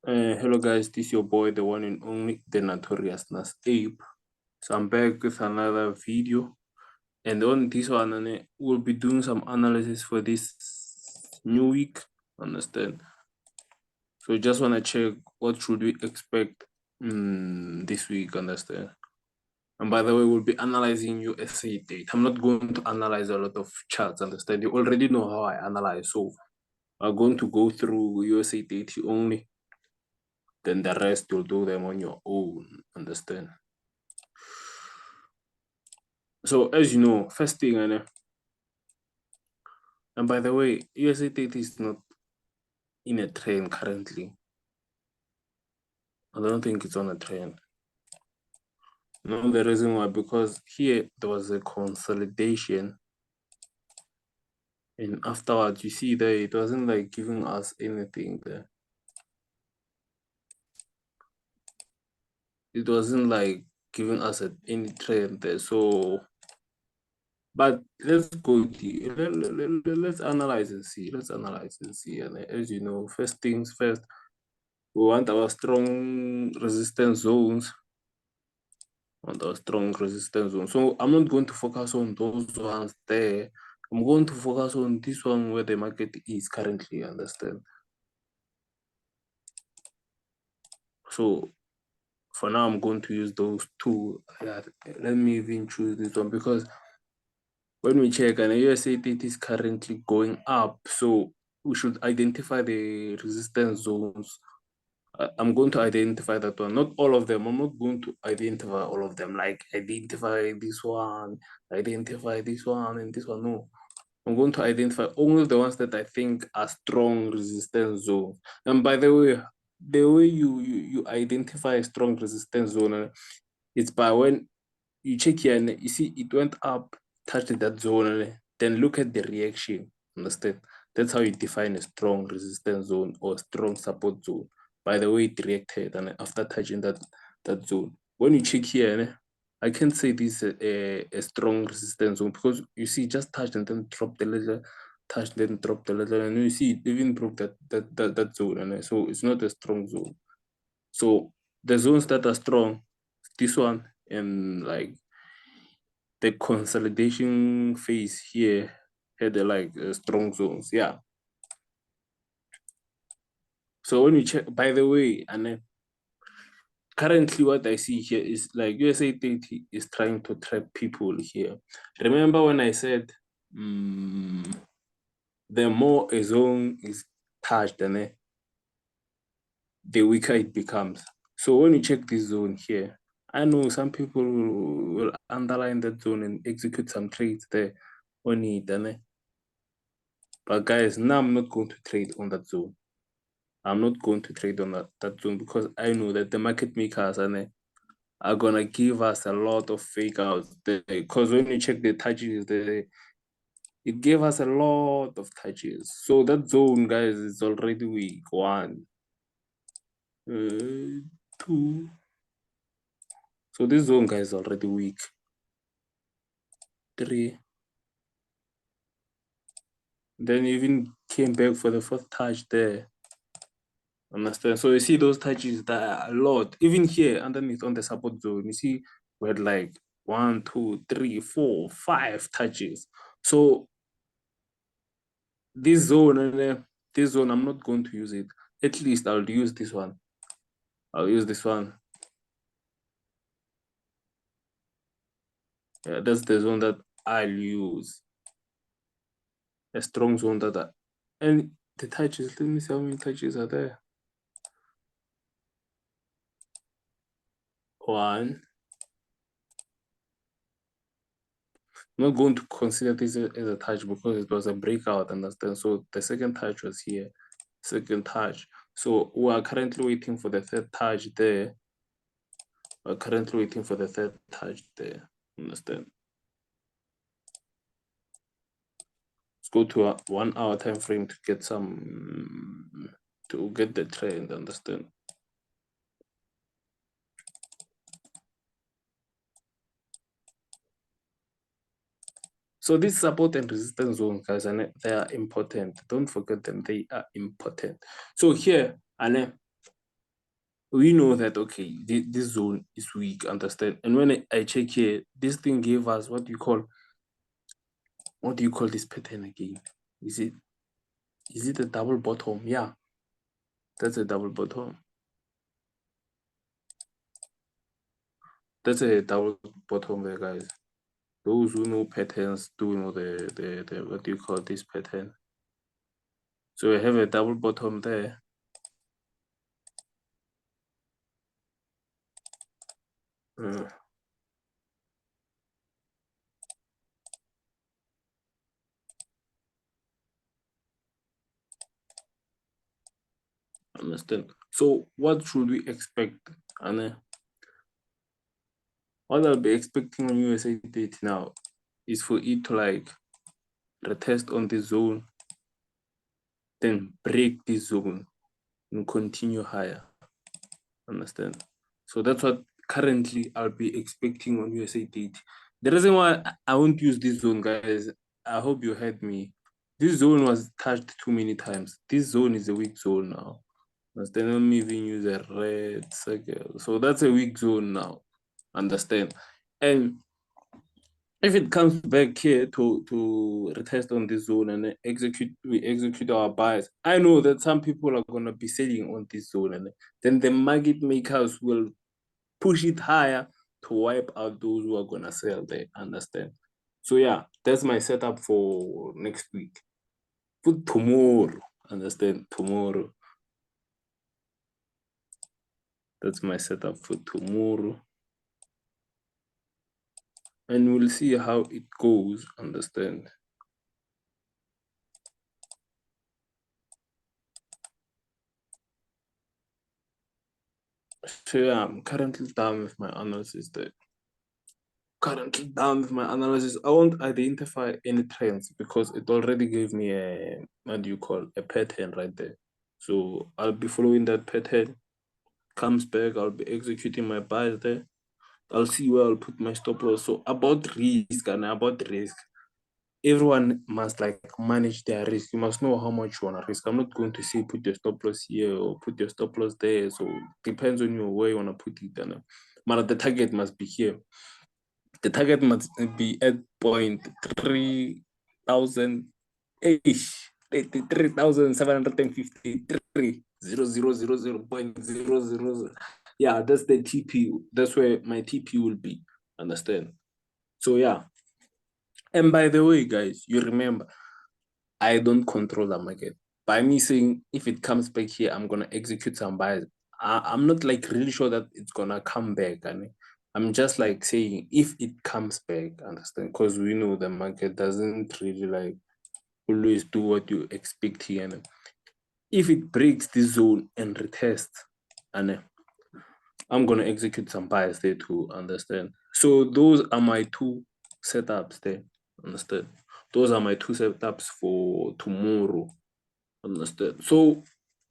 Hello guys, this is your boy, the one and only, the notorious Nas Ape. So I'm back with another video, and on this one, we'll be doing some analysis for this new week. Understand? So just wanna check what should we expect this week. Understand? And by the way, we'll be analyzing USA date. I'm not going to analyze a lot of charts. Understand? You already know how I analyze, so I'm going to go through USA date only. Then the rest you'll do them on your own. Understand? So as you know, first thing, and by the way, US30 is not in a trend currently. I don't think it's on a trend. No, the reason why, because here there was a consolidation, and afterwards you see that it wasn't like giving us anything there. It wasn't like giving us any trend there. So, but let's go deep. Let's analyze and see. Let's analyze and see. And as you know, first things first, we want our strong resistance zones. So I'm not going to focus on those ones there. I'm going to focus on this one where the market is currently. Understand? So for now, I'm going to use those two. Let me even choose this one because when we check, and USA it is currently going up, so we should identify the resistance zones. I'm going to identify that one. Not all of them. I'm not going to identify all of them. Like identify this one, and this one. No, I'm going to identify only the ones that I think are strong resistance zones. And by the way you identify a strong resistance zone, it's by when you check here and you see it went up, touched that zone, then look at the reaction. Understand? That's how you define a strong resistance zone or strong support zone. By the way, it reacted and after touching that zone. When you check here, I can't say this a strong resistance zone because you see just touched and then dropped a little, touched then dropped a little, and you see it even broke that zone, and so it's not a strong zone. So the zones that are strong, this one and like the consolidation phase here had strong zones. Yeah. So when you check, by the way, and then currently what I see here is like USA 30 is trying to trap people here. Remember when I said the more a zone is touched, and the weaker it becomes. So when you check this zone here, I know some people will underline that zone and execute some trades there on it, but guys, now I'm not going to trade on that zone. I'm not going to trade on that zone because I know that the market makers are gonna give us a lot of fake outs there. Because when you check the touches, it gave us a lot of touches. So that zone, guys, is already weak. One, two. So this zone, guys, is already weak. Three. Then even came back for the fourth touch there. Understand? So you see those touches that are a lot. Even here underneath on the support zone, you see we had like 1, 2, 3, 4, 5 touches. So this zone I'm not going to use it. At least I'll use this one. I'll use this one. Yeah, that's the zone that I'll use. A strong zone and the touches, let me see how many touches are there. 1. I'm not going to consider this as a touch because it was a breakout, understand? So the second touch was here, second touch. So we are currently waiting for the third touch there. We're currently waiting for the third touch there, understand? Let's go to a 1 hour time frame to get the trend, understand? So these support and resistance zones, guys, and they are important. Don't forget them, they are important. So here, and we know that okay, this zone is weak, understand? And when I check here, this thing gave us what do you call this pattern again? Is it a double bottom? Yeah, that's a double bottom. That's a double bottom there, guys. Those who know patterns do know the what do you call this pattern? So we have a double bottom there. Understand? So what should we expect? And what I'll be expecting on USA date now is for it to like retest on this zone, then break this zone and continue higher. Understand? So that's what currently I'll be expecting on USA date. The reason why I won't use this zone, guys, I hope you heard me. This zone was touched too many times. This zone is a weak zone now. Understand? Let me even use a red circle. So that's a weak zone now. Understand? And if it comes back here to retest on this zone and we execute our buys, I know that some people are gonna be selling on this zone, and then the market makers will push it higher to wipe out those who are gonna sell there. Understand? So yeah, that's my setup for next week. For tomorrow, understand? Tomorrow. That's my setup for tomorrow. And we'll see how it goes, understand? So yeah, I'm currently done with my analysis there. Currently done with my analysis. I won't identify any trends because it already gave me a, what do you call, a pattern right there. So I'll be following that pattern. Comes back, I'll be executing my buys there. I'll see where I'll put my stop loss. So about risk and about risk, everyone must like manage their risk. You must know how much you want to risk. I'm not going to say put your stop loss here or put your stop loss there. So depends on you where you want to put it. And but the target must be here. The target must be at 3,000 ish. 3,753 0.000. Yeah, that's the TP. That's where my TP will be. Understand? So yeah. And by the way, guys, you remember I don't control the market. By me saying if it comes back here, I'm gonna execute some buys. I'm not like really sure that it's gonna come back. And I'm just like saying if it comes back, understand? Because we know the market doesn't really like always do what you expect here. And if it breaks this zone and retests, and I'm gonna execute some buys there to understand. So those are my two setups there. Understand? Those are my two setups for tomorrow. Understand? So